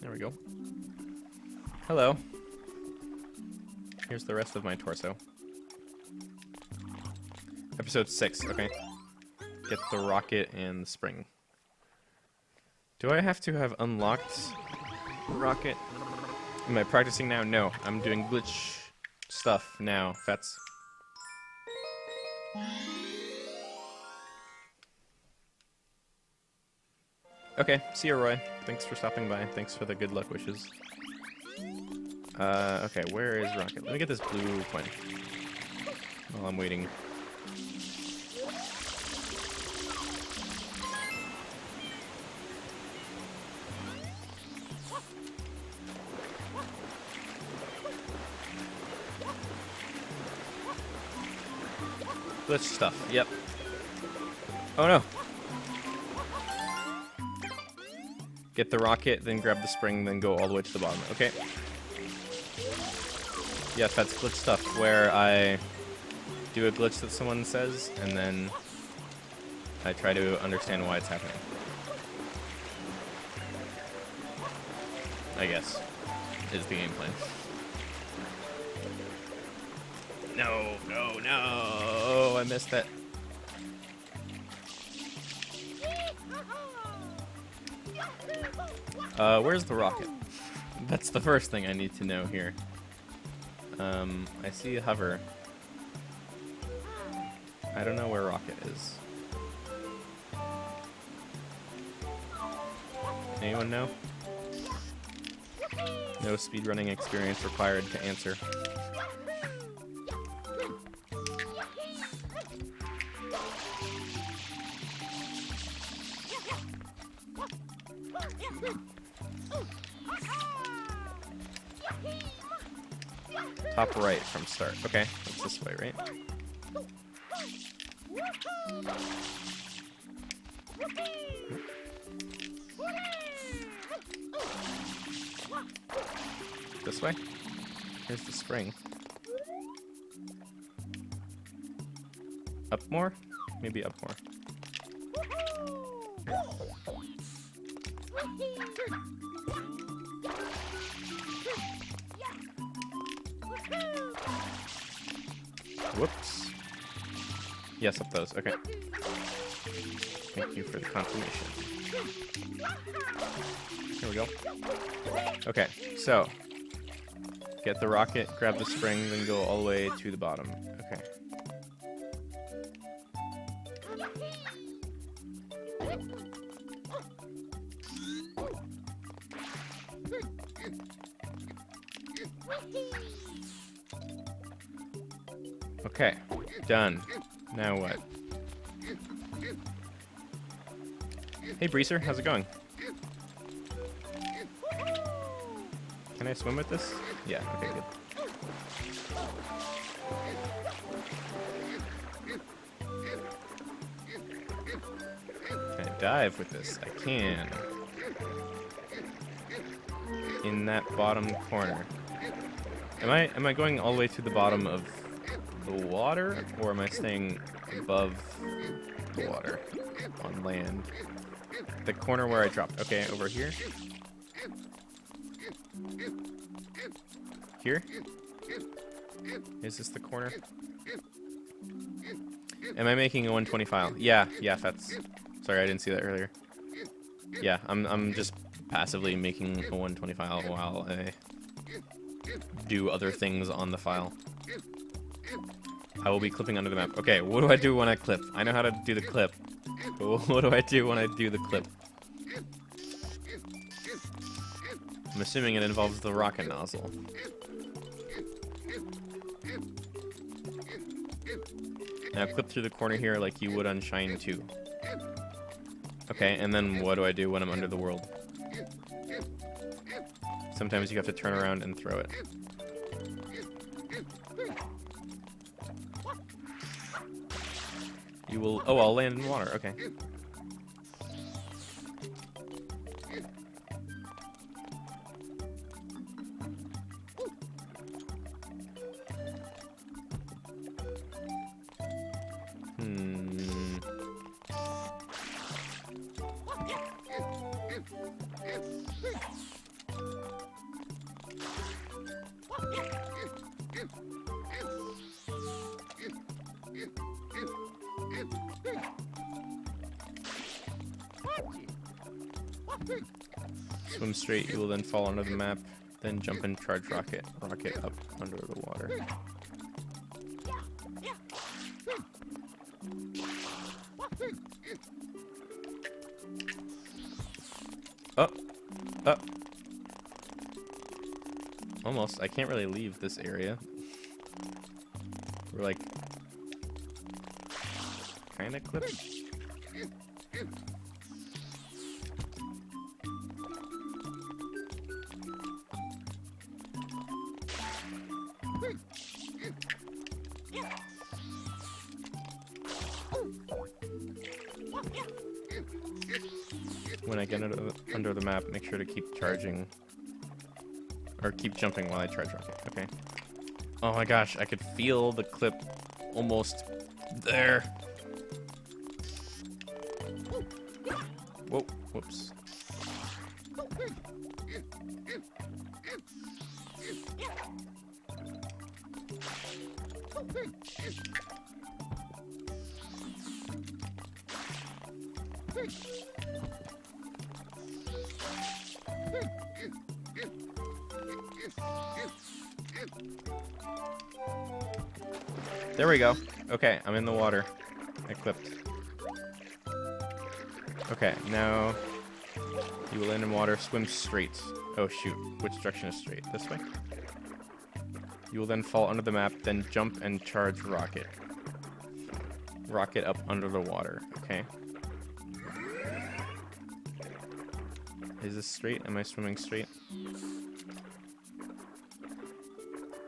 There we go. Hello. Here's the rest of my torso. Episode 6, okay. Get the rocket and the spring. Do I have to have unlocked rocket? Am I practicing now? No, I'm doing glitch stuff now, Fets. Okay, see you, Roy. Thanks for stopping by. Thanks for the good luck wishes. Okay, where is rocket? Let me get this blue coin while I'm waiting. Glitch stuff, yep. Oh no! Get the rocket, then grab the spring, then go all the way to the bottom. Okay. Yes, that's glitch stuff, where I do a glitch that someone says, and then I try to understand why it's happening. I guess, is the game plan. No, no, no! I missed it. Where's the rocket? That's the first thing I need to know here. I see a hover. I don't know where rocket is. Anyone know? No speedrunning experience required to answer. Top right from start. Okay, that's this way, right? This way? Here's the spring. Up more? Maybe up more. Whoops. Yes, up those. Okay. Thank you for the confirmation. Here we go. Okay, so get the rocket, grab the spring, then go all the way to the bottom. Okay. Okay, done. Now what? Hey Breezer, how's it going? Can I swim with this? Yeah, okay, good. Can I dive with this? I can. In that bottom corner. Am I going all the way to the bottom of the water, or am I staying above the water on land? The corner where I dropped. Okay, over here. Here? Is this the corner? Am I making a 120 file? Yeah, that's... Sorry, I didn't see that earlier. Yeah, I'm just passively making a 120 file while I do other things on the file. I will be clipping under the map. Okay, what do I do when I clip? I know how to do the clip. But what do I do when I do the clip? I'm assuming it involves the rocket nozzle. Now clip through the corner here like you would on Shine 2. Okay, and then what do I do when I'm under the world? Sometimes you have to turn around and throw it. You will... Oh, I'll land in water. Okay. Swim straight, you will then fall under the map, then jump and charge rocket. Rocket up under the water. Up! Up! Almost. I can't really leave this area. We're like... kinda clipped. When I get under the map, make sure to keep charging. Or keep jumping while I charge rocket. Okay. Oh my gosh, I could feel the clip almost there. Whoa, whoops. There we go. Okay, I'm in the water. I clipped. Okay, now you will land in water, swim straight. Oh shoot, which direction is straight? This way? You will then fall under the map, then jump and charge rocket. Rocket up under the water, okay. Is this straight? Am I swimming straight?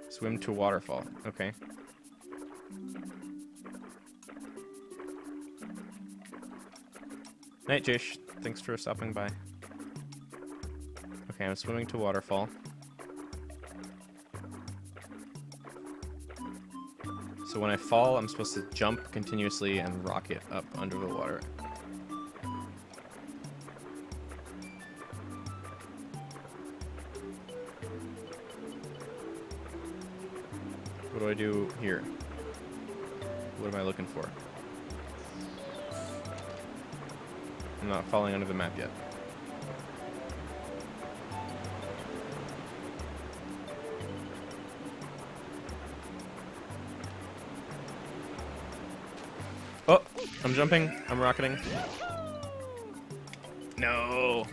Swim to waterfall, okay. Night, Jish. Thanks for stopping by. Okay, I'm swimming to waterfall. So when I fall, I'm supposed to jump continuously and rocket up under the water. What do I do here? What am I looking for? I'm not falling under the map yet. Oh, I'm jumping. I'm rocketing. No.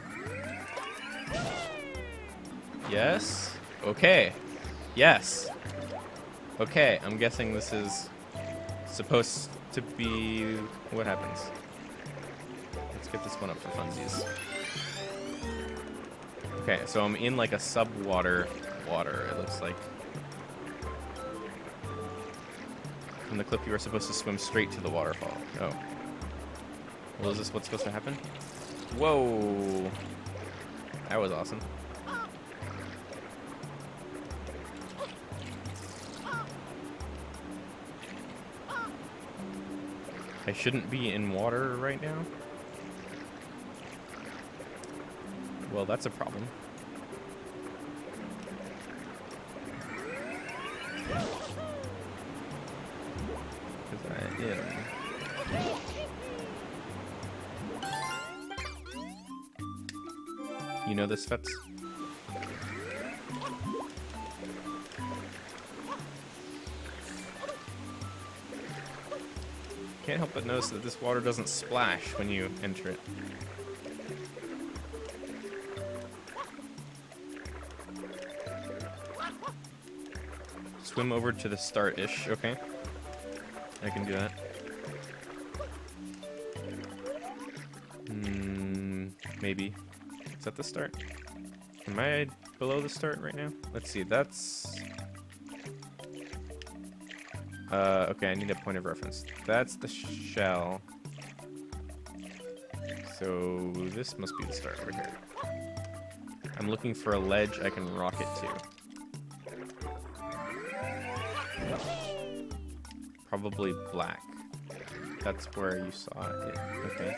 Yes. Okay. Yes. Okay, I'm guessing this is supposed to be... What happens? Let's get this one up for funsies. Okay, so I'm in like a sub-water water, it looks like. In the clip, you were supposed to swim straight to the waterfall. Oh. Well, is this what's supposed to happen? Whoa! That was awesome. I shouldn't be in water right now? Well, that's a problem. Because I am. You know this, Fetz? Can't help but notice that this water doesn't splash when you enter it. Swim over to the start-ish, okay. I can do that. Maybe. Is that the start? Am I below the start right now? Let's see, that's... okay, I need a point of reference. That's the shell. So this must be the start over here. I'm looking for a ledge I can rocket to. Probably black. That's where you saw it. Okay.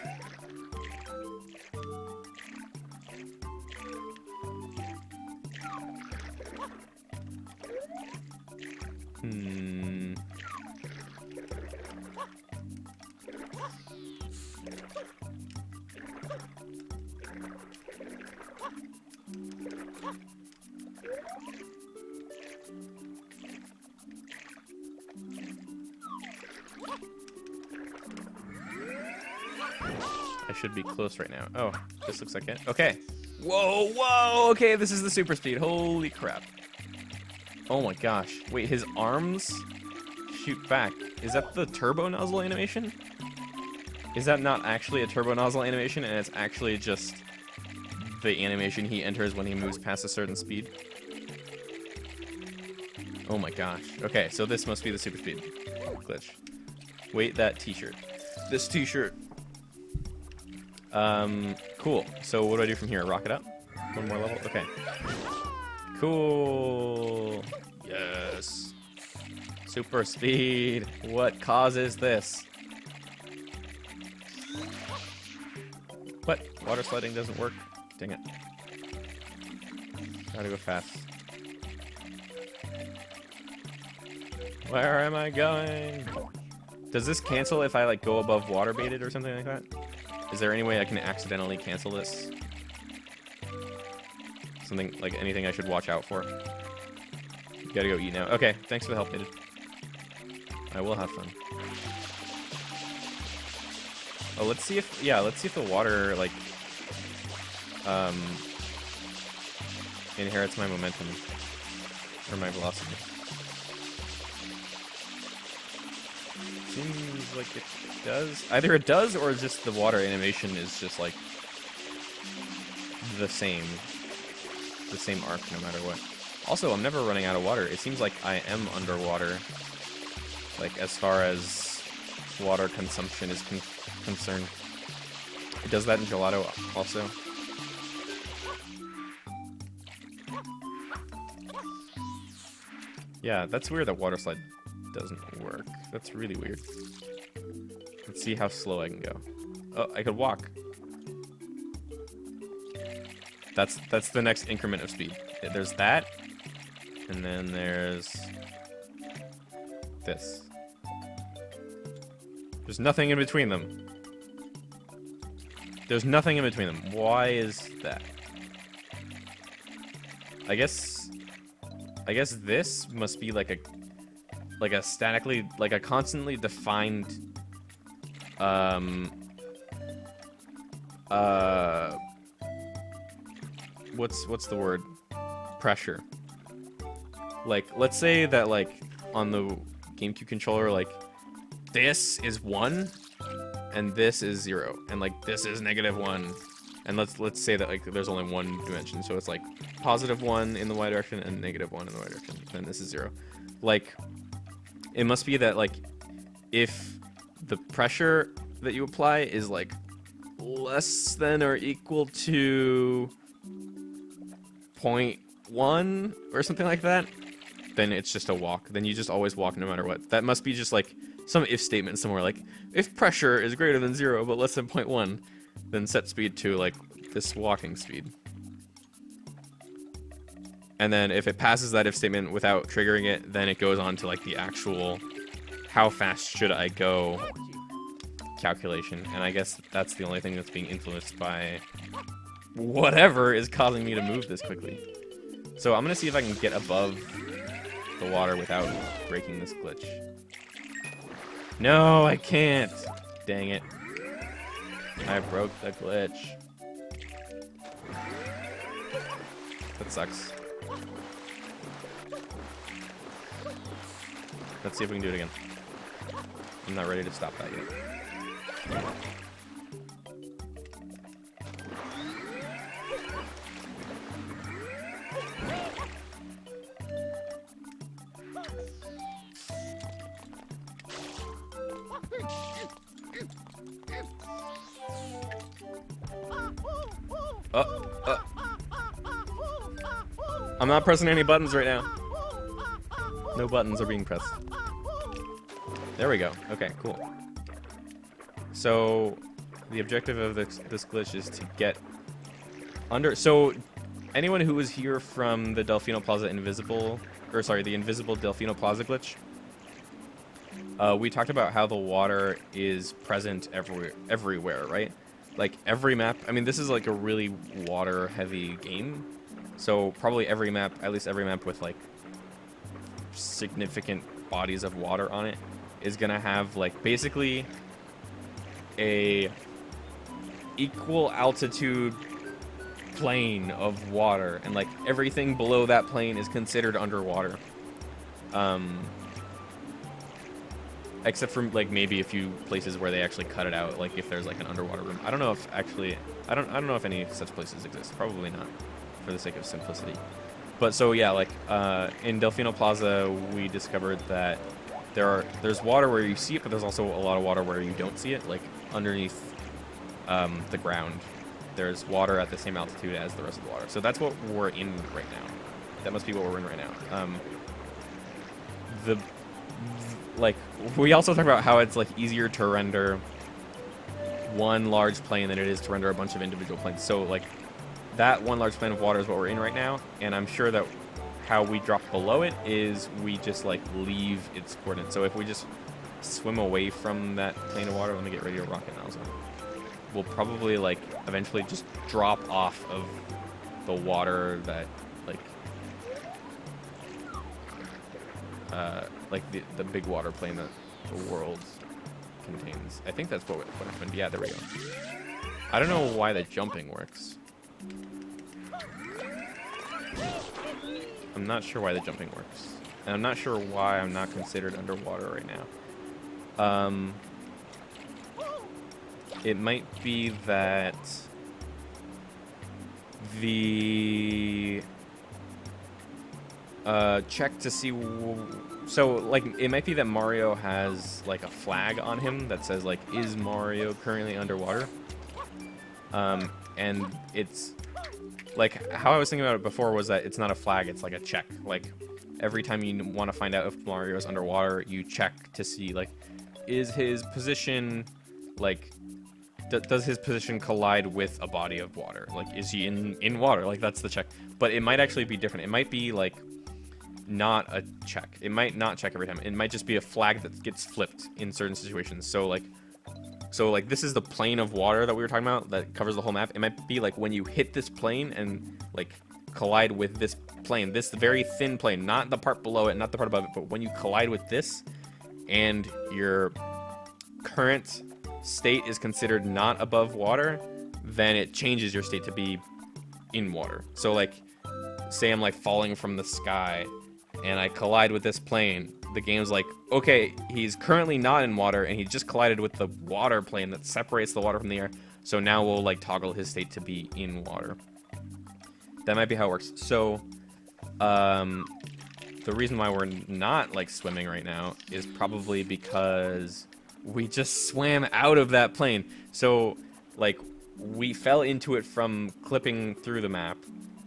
I should be close right now. Oh, this looks like it. Okay. Whoa, whoa. Okay, this is the super speed. Holy crap. Oh my gosh. Wait, his arms shoot back. Is that the turbo nozzle animation? Is that not actually a turbo nozzle animation, and it's actually just the animation he enters when he moves past a certain speed? Oh my gosh. Okay, so this must be the super speed glitch. Wait, that t-shirt. This t-shirt. Cool. So what do I do from here? Rock it up? One more level? Okay. Cool. Yes. Super speed. What causes this? What? Water sliding doesn't work? Dang it. Gotta go fast. Where am I going? Does this cancel if I like go above water baited or something like that? Is there any way I can accidentally cancel this? Something like anything I should watch out for? Gotta go eat now. Okay, thanks for the help, Baited. I will have fun. Oh, let's see if the water like inherits my momentum or my velocity. Seems like it does. Either it does or just the water animation is just like the same arc no matter what. Also, I'm never running out of water. It seems like I am underwater, like as far as water consumption is concerned. It does that in Gelato also. Yeah, that's weird that water slide doesn't work. That's really weird. Let's see how slow I can go. Oh, I could walk. That's the next increment of speed. There's that, and then there's this. There's nothing in between them. There's nothing in between them. Why is that? I guess this must be like a statically, like a constantly defined what's the word? Pressure. Like, let's say that like on the GameCube controller, like this is 1 and this is 0 and like this is -1, and let's say that like there's only one dimension, so it's like +1 in the y direction and -1 in the y direction, and this is 0. Like, it must be that like if the pressure that you apply is like less than or equal to 0.1 or something like that, then it's just a walk. Then you just always walk no matter what. That must be just like some if statement somewhere, like if pressure is greater than 0 but less than 0.1, then set speed to like this walking speed. And then if it passes that if statement without triggering it, then it goes on to like the actual how fast should I go calculation. And I guess that's the only thing that's being influenced by whatever is causing me to move this quickly. So I'm gonna see if I can get above the water without breaking this glitch. No, I can't. Dang it. I broke the glitch. That sucks. Let's see if we can do it again. I'm not ready to stop that yet. I'm not pressing any buttons right now. No buttons are being pressed. There we go. Okay, cool. So the objective of this glitch is to get under. So anyone who was here from the Delfino Plaza the invisible Delfino Plaza glitch, we talked about how the water is present everywhere, right? Like every map. I mean, this is like a really water-heavy game, so probably every map, at least every map with like significant bodies of water on it, is gonna have like basically a equal altitude plane of water, and like everything below that plane is considered underwater. Except for like maybe a few places where they actually cut it out, like if there's like an underwater room. I don't know if actually, I don't know if any such places exist. Probably not, for the sake of simplicity. But so yeah, like in Delfino Plaza, we discovered that there's water where you see it, but there's also a lot of water where you don't see it, like underneath the ground. There's water at the same altitude as the rest of the water. So that's what we're in right now. That must be what we're in right now. Like, we also talk about how it's like easier to render one large plane than it is to render a bunch of individual planes. So like that one large plane of water is what we're in right now, and I'm sure that how we drop below it is we just like leave its coordinates. So if we just swim away from that plane of water, let me get radio rocket nozzle. We'll probably like eventually just drop off of the water that like the big water plane that the world contains. I think that's what happened. Yeah, there we go. I don't know why the jumping works. I'm not sure why the jumping works. And I'm not sure why I'm not considered underwater right now. It might be that the check to see so like it might be that Mario has like a flag on him that says like, is Mario currently underwater? And it's like how I was thinking about it before was that it's not a flag, it's like a check. Like every time you want to find out if Mario is underwater, you check to see like, is his position like, does his position collide with a body of water? Like, is he in water? Like, that's the check. But it might actually be different. It might be like not a check. It might not check every time. It might just be a flag that gets flipped in certain situations. So like this is the plane of water that we were talking about that covers the whole map. It might be like when you hit this plane and like collide with this plane, this very thin plane, not the part below it, not the part above it, but when you collide with this and your current state is considered not above water, then it changes your state to be in water. So like, say I'm like falling from the sky and I collide with this plane, the game's like, okay, he's currently not in water and he just collided with the water plane that separates the water from the air, so now we'll like toggle his state to be in water. That might be how it works. So the reason why we're not like swimming right now is probably because we just swam out of that plane. So like we fell into it from clipping through the map.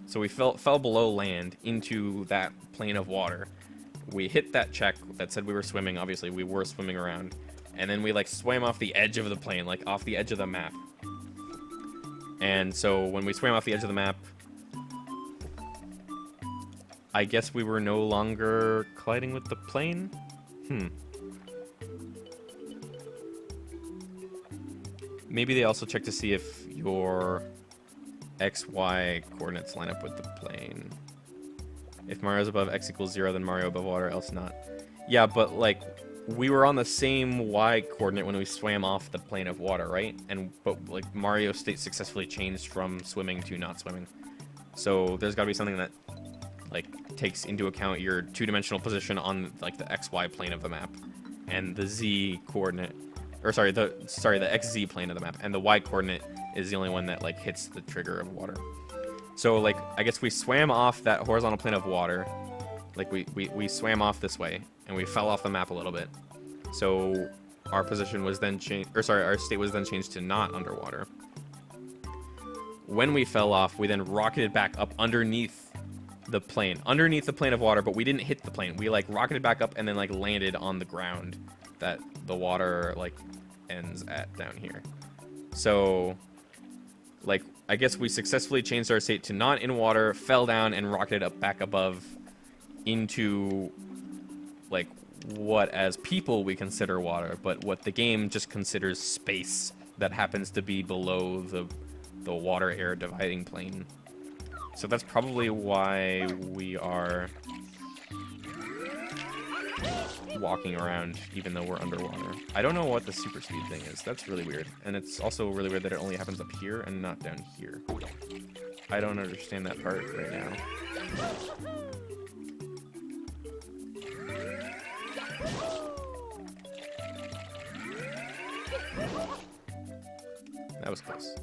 So we fell below land into that plane of water. We hit that check that said we were swimming. Obviously, we were swimming around. And then we, like, swam off the edge of the plane, like, off the edge of the map. And so when we swam off the edge of the map, I guess we were no longer colliding with the plane? Maybe they also check to see if your XY coordinates line up with the plane. If Mario's above x equals 0, then Mario above water, else not. Yeah, but like we were on the same Y coordinate when we swam off the plane of water, right? But like Mario's state successfully changed from swimming to not swimming. So there's gotta be something that like takes into account your two-dimensional position on like the XY plane of the map and the Z coordinate, or sorry, the XZ plane of the map, and the Y coordinate is the only one that like hits the trigger of water. So like I guess we swam off that horizontal plane of water, like we swam off this way and we fell off the map a little bit. So our position was then changed, or sorry, our state was then changed to not underwater. When we fell off, we then rocketed back up underneath the plane of water, but we didn't hit the plane. We like rocketed back up and then like landed on the ground that the water like ends at down here. So like I guess we successfully changed our state to not in water, fell down and rocketed up back above into like what as people we consider water, but what the game just considers space that happens to be below the water air dividing plane. So that's probably why we are walking around even though we're underwater. I don't know what the super speed thing is. That's really weird. And it's also really weird that it only happens up here and not down here. I don't understand that part right now. That was close.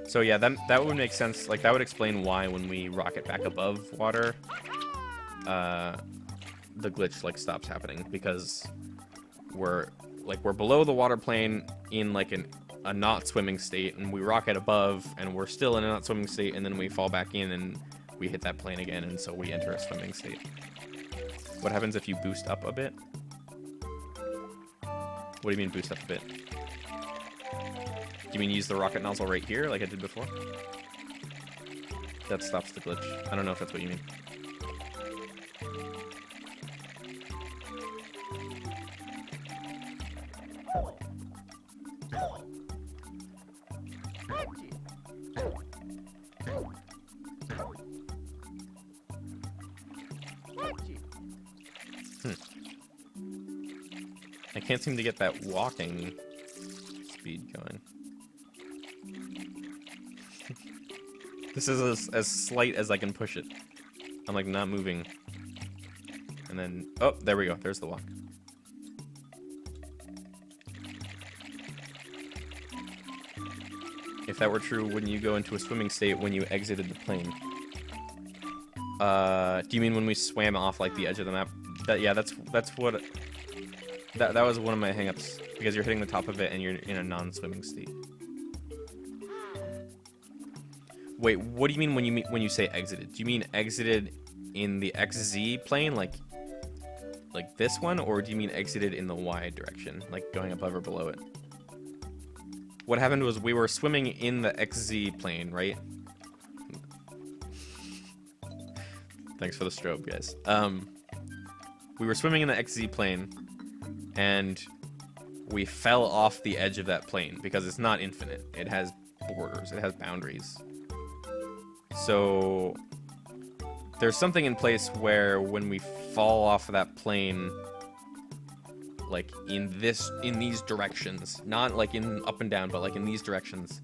So yeah, that would make sense. Like, that would explain why when we rocket back above water, the glitch like stops happening, because we're below the water plane in like a not swimming state, and we rocket above and we're still in a not swimming state, and then we fall back in and we hit that plane again, and so we enter a swimming state. What happens if you boost up a bit? What do you mean boost up a bit? Do you mean use the rocket nozzle right here like I did before? That stops the glitch. I don't know if that's what you mean. I can't seem to get that walking speed going. This is as slight as I can push it. I'm like not moving. And then, oh, there we go. There's the walk. If that were true, wouldn't you go into a swimming state when you exited the plane? Do you mean when we swam off like the edge of the map? Yeah, that's what. That was one of my hangups, because you're hitting the top of it and you're in a non-swimming state. Wait, what do you mean when you say exited? Do you mean exited in the XZ plane, like this one, or do you mean exited in the Y direction, like going above or below it? What happened was we were swimming in the XZ plane, right? Thanks for the strobe, guys. We were swimming in the XZ plane, and we fell off the edge of that plane because it's not infinite. It has borders. It has boundaries. So there's something in place where when we fall off of that plane, like in these directions, not like in up and down, but like in these directions,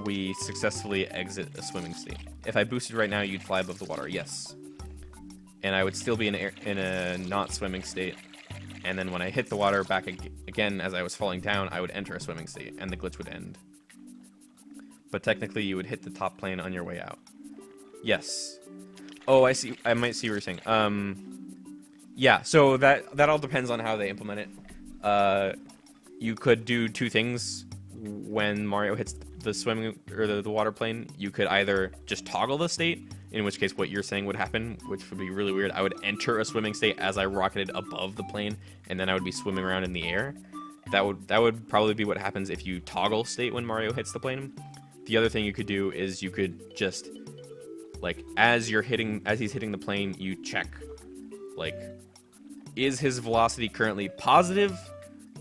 we successfully exit a swimming state. If I boosted right now, you'd fly above the water, yes. And I would still be in a not swimming state. And then when I hit the water back again as I was falling down, I would enter a swimming state, and the glitch would end. But technically, you would hit the top plane on your way out. Yes. Oh, I see. I might see what you're saying. Yeah, so that all depends on how they implement it. You could do two things when Mario hits the swimming or the water plane. You could either just toggle the state, in which case what you're saying would happen, which would be really weird. I would enter a swimming state as I rocketed above the plane, and then I would be swimming around in the air. That would probably be what happens if you toggle state when Mario hits the plane. The other thing you could do is you could just, like, as he's hitting the plane, you check, like, is his velocity currently positive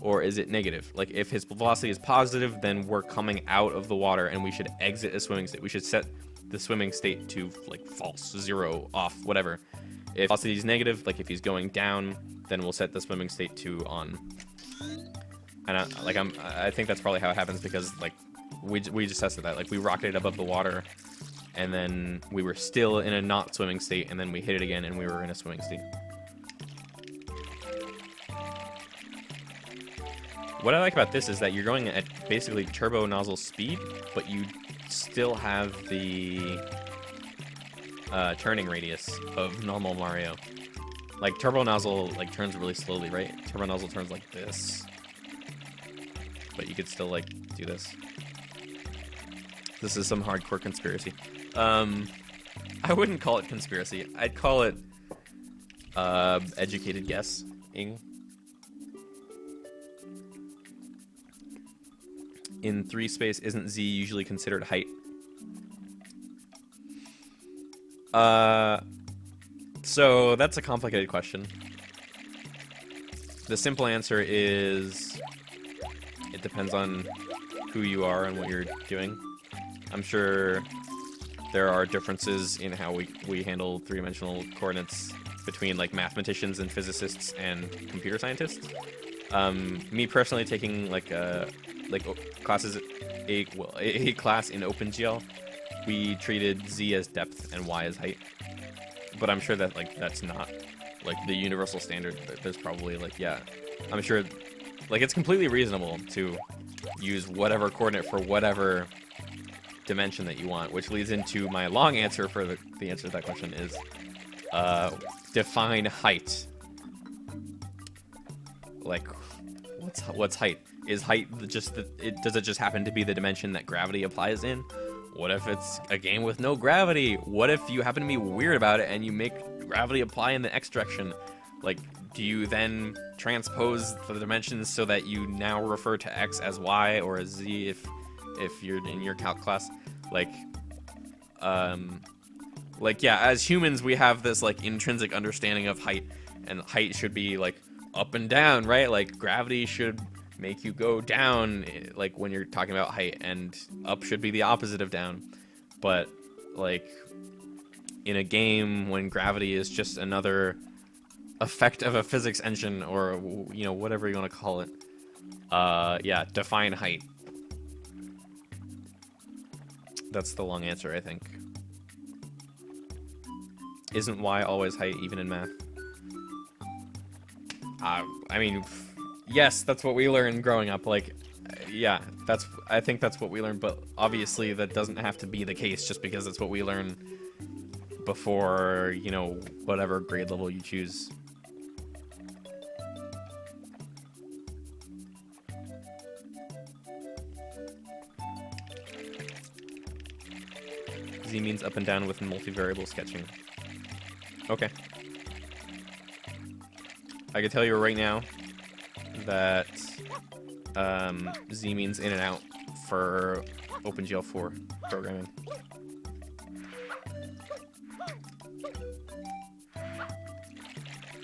or is it negative? Like, if his velocity is positive, then we're coming out of the water and we should exit a swimming state. We should set the swimming state to, like, false, 0, off, whatever. If velocity is negative, like if he's going down, then we'll set the swimming state to on. And I think that's probably how it happens, because, like, we just tested that. Like, we rocketed above the water, and then we were still in a not swimming state, and then we hit it again, and we were in a swimming state. What I like about this is that you're going at basically turbo nozzle speed, but you still have the turning radius of normal Mario. Like, turbo nozzle, like, turns really slowly, right? Turbo nozzle turns like this. But you could still, like, do this. This is some hardcore conspiracy. I wouldn't call it conspiracy. I'd call it educated guessing. In 3 space, isn't Z usually considered height? So that's a complicated question. The simple answer is it depends on who you are and what you're doing. I'm sure there are differences in how we handle 3-dimensional coordinates between like mathematicians and physicists and computer scientists. Me personally taking like classes, a class in OpenGL, we treated Z as depth and Y as height. But I'm sure that like that's not like the universal standard. There's probably like, yeah, I'm sure like it's completely reasonable to use whatever coordinate for whatever dimension that you want, which leads into my long answer for the answer to that question is define height. Like, what's height? Is height just does it just happen to be the dimension that gravity applies in? What if it's a game with no gravity? What if you happen to be weird about it and you make gravity apply in the x direction? Like, do you then transpose the dimensions so that you now refer to x as y or as z if you're in your calc class? Like yeah, as humans we have this like intrinsic understanding of height, and height should be like up and down, right? Like gravity should make you go down, like when you're talking about height, and up should be the opposite of down. But like in a game, when gravity is just another effect of a physics engine, or you know, whatever you want to call it, yeah, define height. That's the long answer, I think. Isn't y always height, even in math? I mean, yes, that's what we learned growing up. Like, yeah, I think that's what we learned, but obviously that doesn't have to be the case just because it's what we learn before, you know, whatever grade level you choose. Z means up and down with multivariable sketching. Okay. I can tell you right now that Z means in and out for OpenGL 4 programming.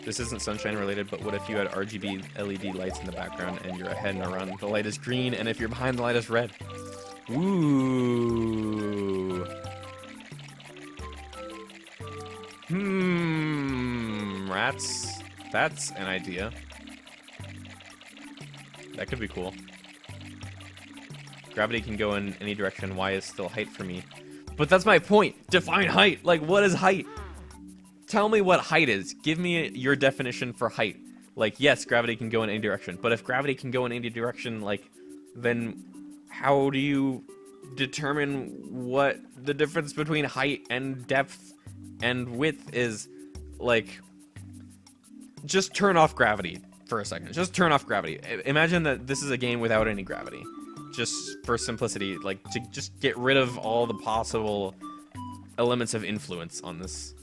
This isn't sunshine related, but what if you had RGB LED lights in the background and you're ahead and around, the light is green, and if you're behind, the light is red? Ooh. Rats. That's an idea. That could be cool. Gravity can go in any direction. Y is still height for me. But that's my point. Define height. Like, what is height? Tell me what height is. Give me your definition for height. Like, yes, gravity can go in any direction. But if gravity can go in any direction, like, then how do you determine what the difference between height and depth and width is? Like, just turn off gravity for a second. Just turn off gravity. Imagine that this is a game without any gravity. Just for simplicity, like, to just get rid of all the possible elements of influence on this.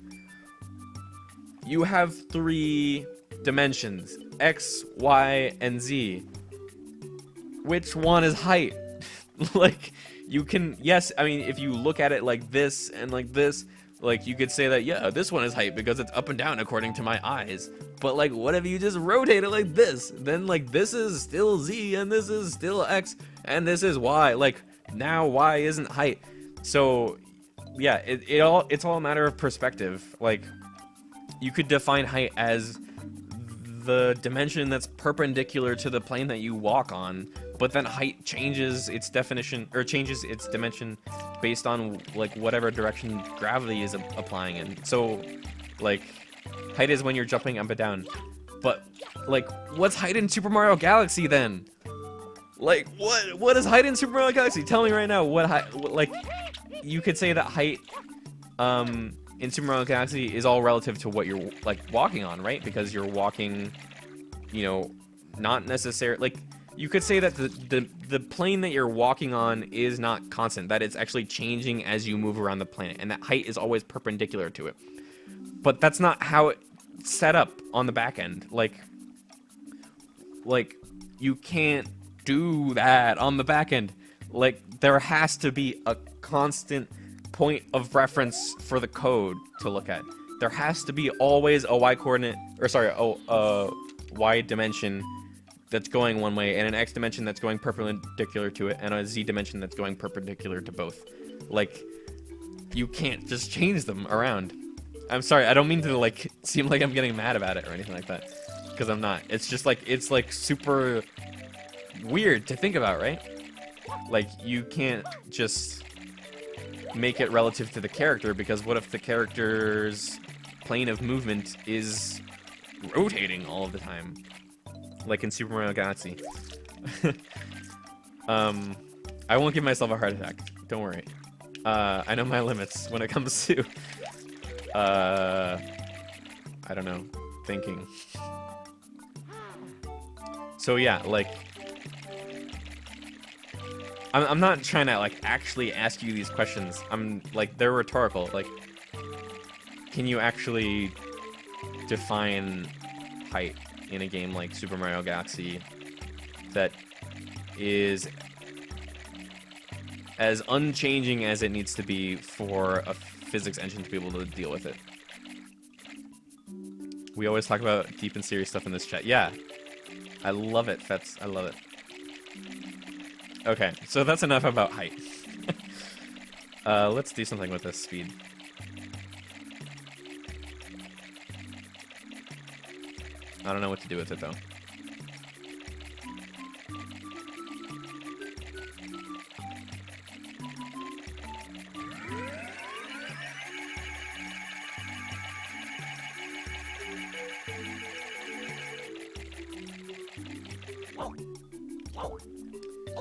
You have 3 dimensions, X, Y, and Z. Which one is height? Like, you can, yes, I mean, if you look at it like this and like this, like, you could say that, yeah, this one is height because it's up and down according to my eyes. But, like, what if you just rotate it like this? Then, like, this is still Z, and this is still X, and this is Y. Like, now Y isn't height. So, yeah, it's all a matter of perspective. Like, you could define height as the dimension that's perpendicular to the plane that you walk on, but then height changes its definition, or changes its dimension based on, like, whatever direction gravity is applying in. So, like, height is when you're jumping up and down. But, like, what's height in Super Mario Galaxy then? Like, what is height in Super Mario Galaxy? Tell me right now what height, like, you could say that height in Super Mario Galaxy is all relative to what you're, like, walking on, right? Because you're walking, you know, not necessarily, like, you could say that the plane that you're walking on is not constant, that it's actually changing as you move around the planet, and that height is always perpendicular to it. But that's not how it's set up on the back end. Like, you can't do that on the back end. Like, there has to be a constant point of reference for the code to look at. There has to be always a y coordinate, or sorry, a y dimension that's going one way, and an x dimension that's going perpendicular to it, and a z dimension that's going perpendicular to both. Like, you can't just change them around. I'm sorry, I don't mean to like seem like I'm getting mad about it or anything like that, because I'm not. It's just like it's like super weird to think about, right? Like you can't just make it relative to the character, because what if the character's plane of movement is rotating all of the time, like in Super Mario Galaxy? I won't give myself a heart attack. Don't worry. I know my limits when it comes to, I don't know, thinking. So yeah, like, I'm not trying to like actually ask you these questions. I'm like, they're rhetorical. Like, can you actually define height in a game like Super Mario Galaxy that is as unchanging as it needs to be for a physics engine to be able to deal with it? We always talk about deep and serious stuff in this chat. Yeah, I love it, Fets. I love it. Okay, so that's enough about height. Let's do something with this speed. I don't know what to do with it, though.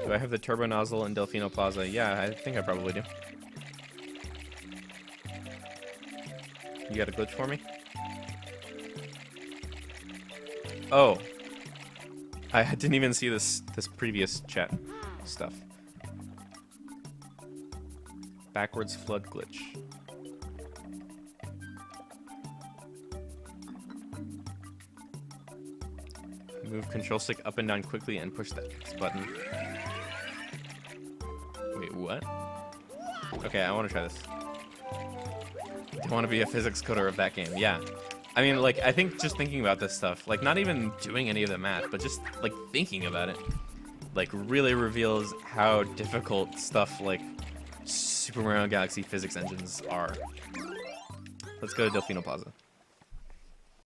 Do I have the turbo nozzle in Delfino Plaza? Yeah, I think I probably do. You got a glitch for me? Oh. I didn't even see this previous chat stuff. Backwards flood glitch. Move control stick up and down quickly and push the X button. Wait, what? Okay, I want to try this. I want to be a physics coder of that game. Yeah. I mean, like, I think just thinking about this stuff, like, not even doing any of the math, but just, like, thinking about it, like, really reveals how difficult stuff like Super Mario Galaxy physics engines are. Let's go to Delfino Plaza.